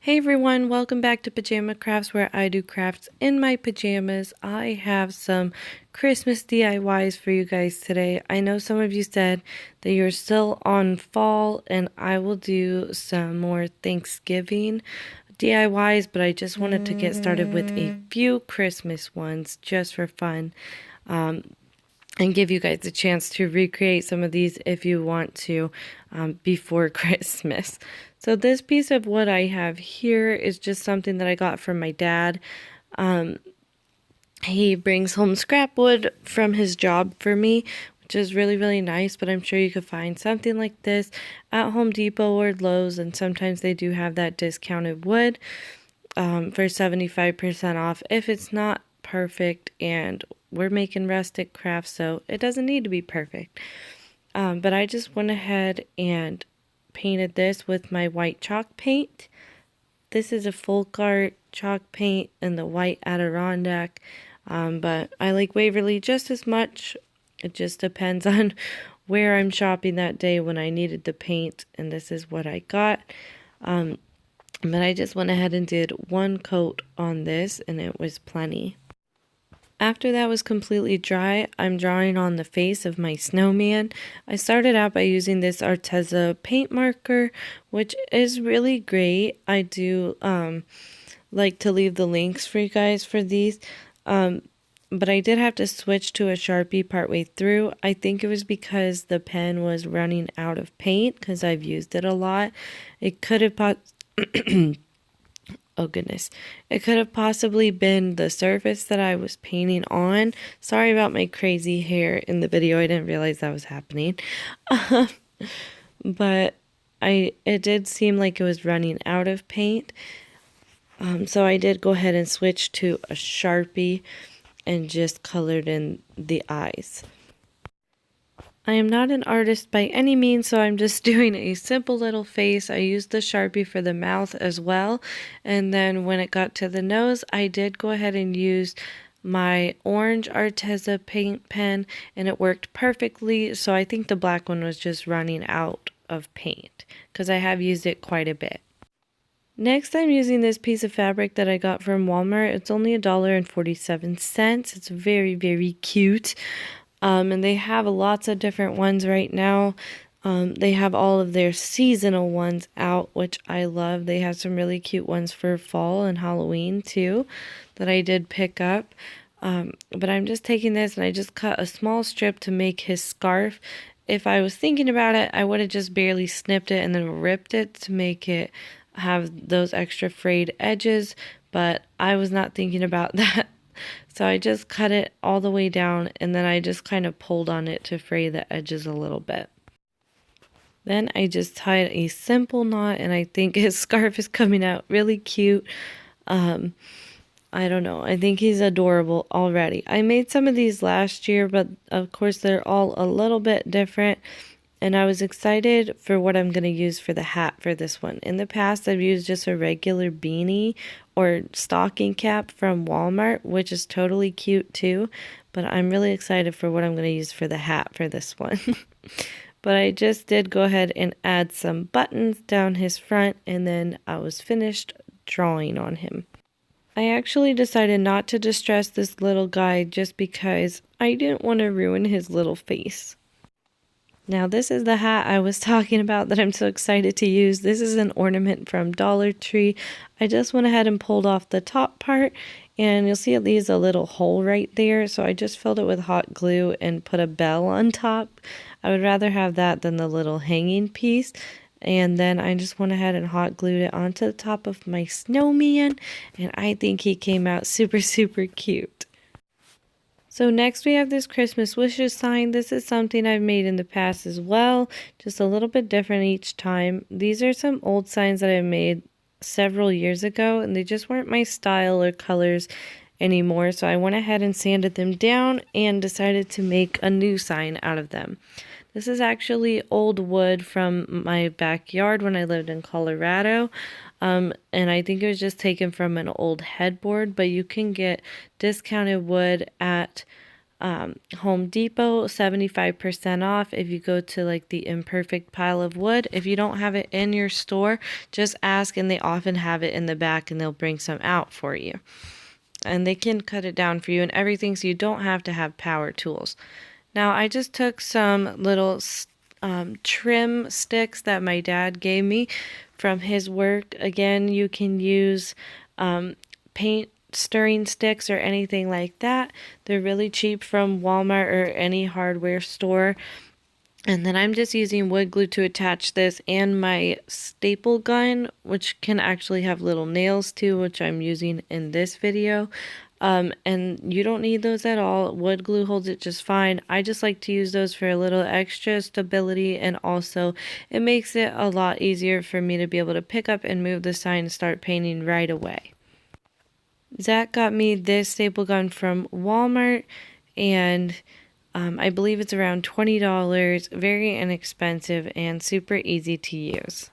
Hey everyone, welcome back to Pajama Crafts, where I do crafts in my pajamas. I have some Christmas DIYs for you guys today. I know some of you said that you're still on fall, and I will do some more Thanksgiving DIYs, but I just wanted to get started with a few Christmas ones just for fun. And give you guys a chance to recreate some of these if you want to before Christmas. So this piece of wood I have here is just something that I got from my dad. He brings home scrap wood from his job for me, which is really, really nice, but I'm sure you could find something like this at Home Depot or Lowe's, and sometimes they do have that discounted wood for 75% off if it's not perfect, and we're making rustic crafts, so it doesn't need to be perfect. But I just went ahead and painted this with my white chalk paint. This is a folk art chalk paint in the white Adirondack, but I like Waverly just as much. It just depends on where I'm shopping that day when I needed the paint, and this is what I got. But I just went ahead and did one coat on this, and it was plenty. After that was completely dry, I'm drawing on the face of my snowman. I started out by using this Arteza paint marker, which is really great. I do like to leave the links for you guys for these. But I did have to switch to a Sharpie partway through. I think it was because the pen was running out of paint because I've used it a lot. It could have oh goodness. It could have possibly been the surface that I was painting on. Sorry about my crazy hair in the video. I didn't realize that was happening. But it did seem like it was running out of paint. So I did go ahead and switch to a Sharpie and just colored in the eyes. I am not an artist by any means, so I'm just doing a simple little face. I used the Sharpie for the mouth as well. And then when it got to the nose, I did go ahead and use my orange Arteza paint pen, and it worked perfectly. So I think the black one was just running out of paint because I have used it quite a bit. Next, I'm using this piece of fabric that I got from Walmart. It's only $1.47. It's very, very cute. And they have lots of different ones right now. They have all of their seasonal ones out, which I love. They have some really cute ones for fall and Halloween too that I did pick up. But I'm just taking this and I just cut a small strip to make his scarf. If I was thinking about it, I would have just barely snipped it and then ripped it to make it have those extra frayed edges, but I was not thinking about that. So I just cut it all the way down, and then I just kind of pulled on it to fray the edges a little bit. Then I just tied a simple knot, and I think his scarf is coming out really cute. I don't know. I think he's adorable already. I made some of these last year, but of course they're all a little bit different. And I was excited for what I'm going to use for the hat for this one. In the past, I've used just a regular beanie or stocking cap from Walmart, which is totally cute too. But I'm really excited for what I'm going to use for the hat for this one. But I just did go ahead and add some buttons down his front, and then I was finished drawing on him. I actually decided not to distress this little guy just because I didn't want to ruin his little face. Now this is the hat I was talking about that I'm so excited to use. This is an ornament from Dollar Tree. I just went ahead and pulled off the top part, and you'll see it leaves a little hole right there. So I just filled it with hot glue and put a bell on top. I would rather have that than the little hanging piece. And then I just went ahead and hot glued it onto the top of my snowman, and I think he came out super, super cute. So next we have this Christmas wishes sign. This is something I've made in the past as well, just a little bit different each time. These are some old signs that I made several years ago, and they just weren't my style or colors anymore. So I went ahead and sanded them down and decided to make a new sign out of them. This is actually old wood from my backyard when I lived in Colorado. And I think it was just taken from an old headboard, but you can get discounted wood at Home Depot, 75% off if you go to like the imperfect pile of wood. If you don't have it in your store, just ask, and they often have it in the back and they'll bring some out for you. And they can cut it down for you and everything, so you don't have to have power tools. Now, I just took some little trim sticks that my dad gave me from his work. Again, you can use paint stirring sticks or anything like that. They're really cheap from Walmart or any hardware store. And then I'm just using wood glue to attach this and my staple gun, which can actually have little nails too, which I'm using in this video. And you don't need those at all. Wood glue holds it just fine. I just like to use those for a little extra stability, and also it makes it a lot easier for me to be able to pick up and move the sign and start painting right away. Zach got me this staple gun from Walmart, and I believe it's around $20, very inexpensive and super easy to use.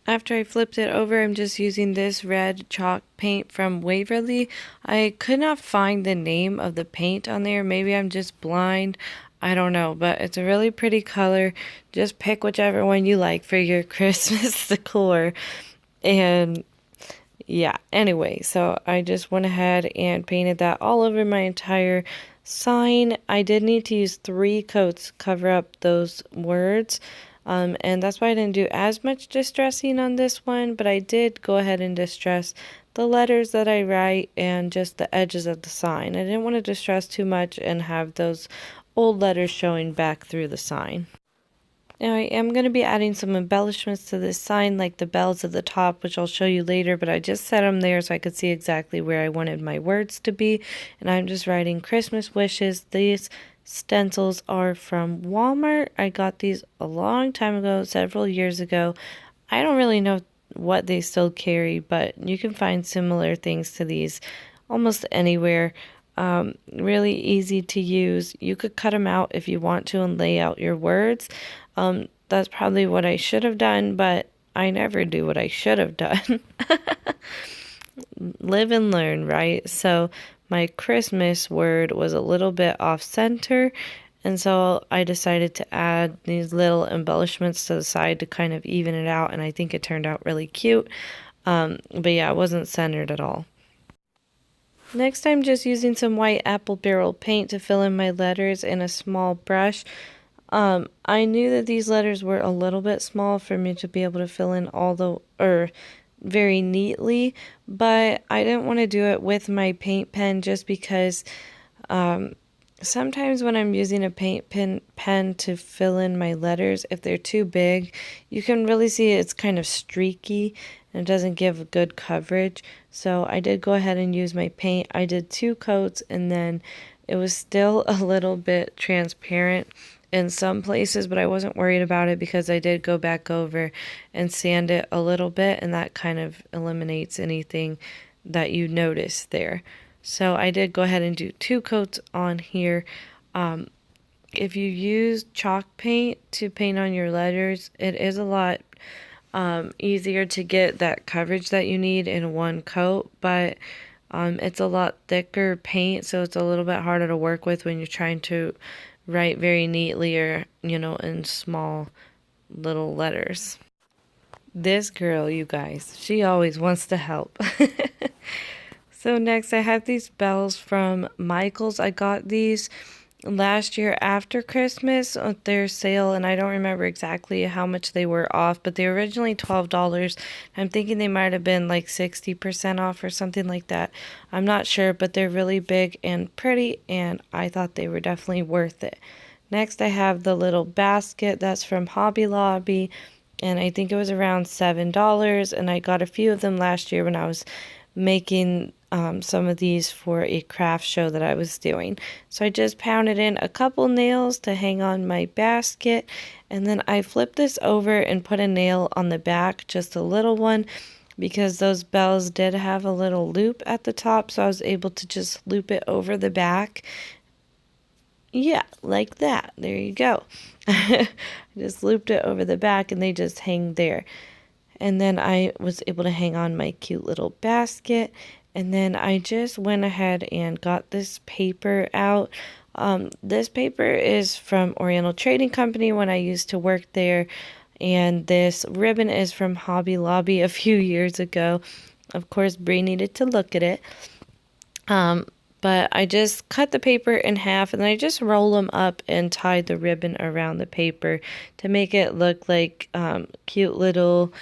After I flipped it over, I'm just using this red chalk paint from Waverly. I could not find the name of the paint on there. Maybe I'm just blind. I don't know, but it's a really pretty color. Just pick whichever one you like for your Christmas decor. And yeah, anyway, so I just went ahead and painted that all over my entire sign. I did need to use 3 coats to cover up those words. And that's why I didn't do as much distressing on this one, but I did go ahead and distress the letters that I write and just the edges of the sign. I didn't want to distress too much and have those old letters showing back through the sign. Now I am going to be adding some embellishments to this sign, like the bells at the top, which I'll show you later, but I just set them there so I could see exactly where I wanted my words to be. And I'm just writing Christmas wishes. These stencils are from Walmart. I got these a long time ago, several years ago. I don't really know what they still carry, but you can find similar things to these almost anywhere. Really easy to use. You could cut them out if you want to and lay out your words. That's probably what I should have done, but I never do what I should have done. Live and learn, right? So my Christmas word was a little bit off center, and so I decided to add these little embellishments to the side to kind of even it out, and I think it turned out really cute. But yeah, it wasn't centered at all. Next, I'm just using some white apple barrel paint to fill in my letters in a small brush. I knew that these letters were a little bit small for me to be able to fill in very neatly, but I didn't want to do it with my paint pen just because sometimes when I'm using a paint pen to fill in my letters, if they're too big, you can really see it's kind of streaky and it doesn't give good coverage. So I did go ahead and use my paint. I did 2 coats, and then it was still a little bit transparent in some places, but I wasn't worried about it because I did go back over and sand it a little bit, and that kind of eliminates anything that you notice there. So I did go ahead and do 2 coats on here. If you use chalk paint to paint on your letters, it is a lot easier to get that coverage that you need in 1 coat, but it's a lot thicker paint, so it's a little bit harder to work with when you're trying to write very neatly or, in small little letters. This girl, you guys, she always wants to help. So next I have these bells from Michael's. I got these last year after Christmas on their sale, and I don't remember exactly how much they were off, but they were originally $12. I'm thinking they might have been like 60% off or something like that. I'm not sure, but they're really big and pretty, and I thought they were definitely worth it. Next I have the little basket that's from Hobby Lobby, and I think it was around $7, and I got a few of them last year when I was making some of these for a craft show that I was doing. So I just pounded in a couple nails to hang on my basket, and then I flipped this over and put a nail on the back, just a little one, because those bells did have a little loop at the top, so I was able to just loop it over the back. Yeah, like that. There you go. I just looped it over the back and they just hang there. And then I was able to hang on my cute little basket. And then I just went ahead and got this paper out. This paper is from Oriental Trading Company when I used to work there. And this ribbon is from Hobby Lobby a few years ago. Of course, Bree needed to look at it. But I just cut the paper in half and then I just roll them up and tie the ribbon around the paper to make it look like cute little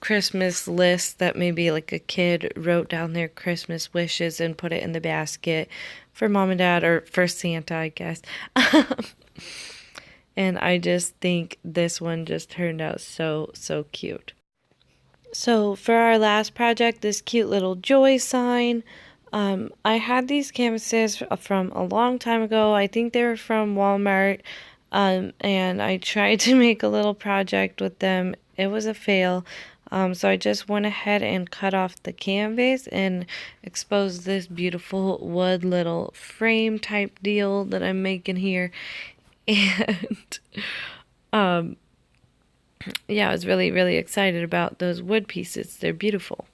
Christmas list that maybe like a kid wrote down their Christmas wishes and put it in the basket for mom and dad or for Santa, I guess. And I just think this one just turned out so cute. So for our last project, this cute little joy sign, I had these canvases from a long time ago. I think they were from Walmart, and I tried to make a little project with them. It was a fail. So I just went ahead and cut off the canvas and exposed this beautiful wood little frame type deal that I'm making here. And yeah, I was really excited about those wood pieces. They're beautiful.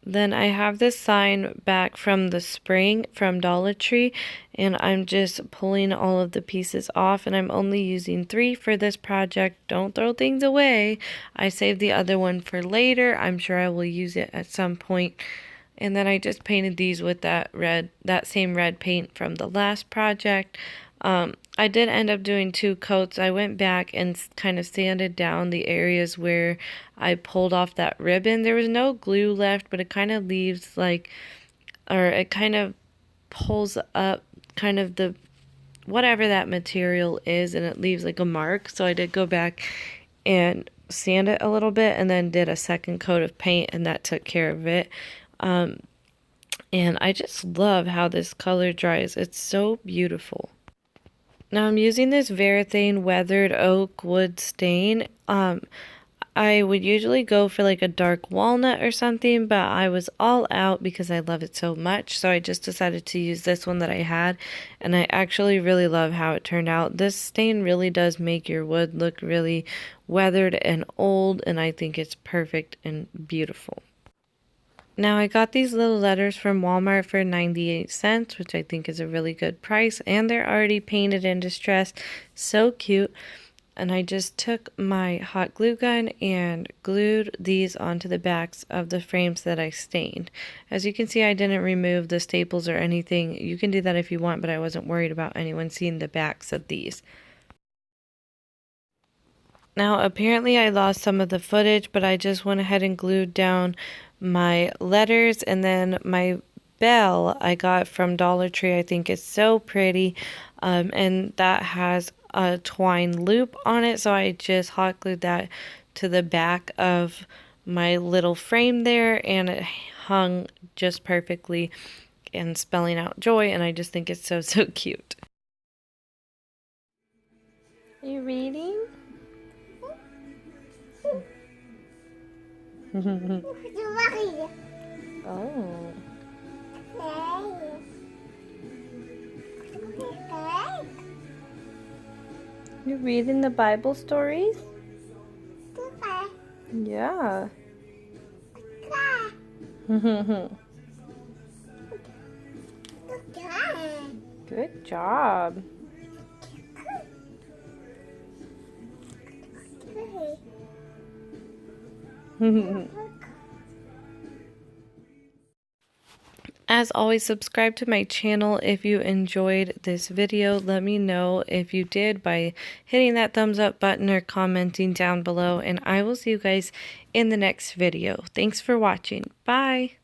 Then I have this sign back from the spring from Dollar Tree, and I'm just pulling all of the pieces off, and I'm only using 3 for this project. Don't throw things away. I saved the other one for later. I'm sure I will use it at some point. And then I just painted these with that same red paint from the last project. I did end up doing 2 coats. I went back and kind of sanded down the areas where I pulled off that ribbon. There was no glue left, but it kind of leaves like, or it kind of pulls up kind of the, whatever that material is, and it leaves like a mark. So I did go back and sand it a little bit and then did a second coat of paint, and that took care of it. And I just love how this color dries. It's so beautiful. Now I'm using this Varathane Weathered Oak Wood Stain. I would usually go for like a dark walnut or something, but I was all out because I love it so much. So I just decided to use this one that I had, and I actually really love how it turned out. This stain really does make your wood look really weathered and old, and I think it's perfect and beautiful. Now I got these little letters from Walmart for 98 cents, which I think is a really good price, and they're already painted and distressed. So cute. And I just took my hot glue gun and glued these onto the backs of the frames that I stained. As you can see, I didn't remove the staples or anything. You can do that if you want, but I wasn't worried about anyone seeing the backs of these. Now, apparently I lost some of the footage, but I just went ahead and glued down my letters, and then my bell I got from Dollar Tree. I think it's so pretty, and that has a twine loop on it, so I just hot glued that to the back of my little frame there, and it hung just perfectly and spelling out joy, and I just think it's so cute. Are you reading? Oh. You reading the Bible stories? Yeah. Good job. As always, subscribe to my channel if you enjoyed this video. Let me know if you did by hitting that thumbs up button or commenting down below, and I will see you guys in the next video. Thanks for watching. Bye!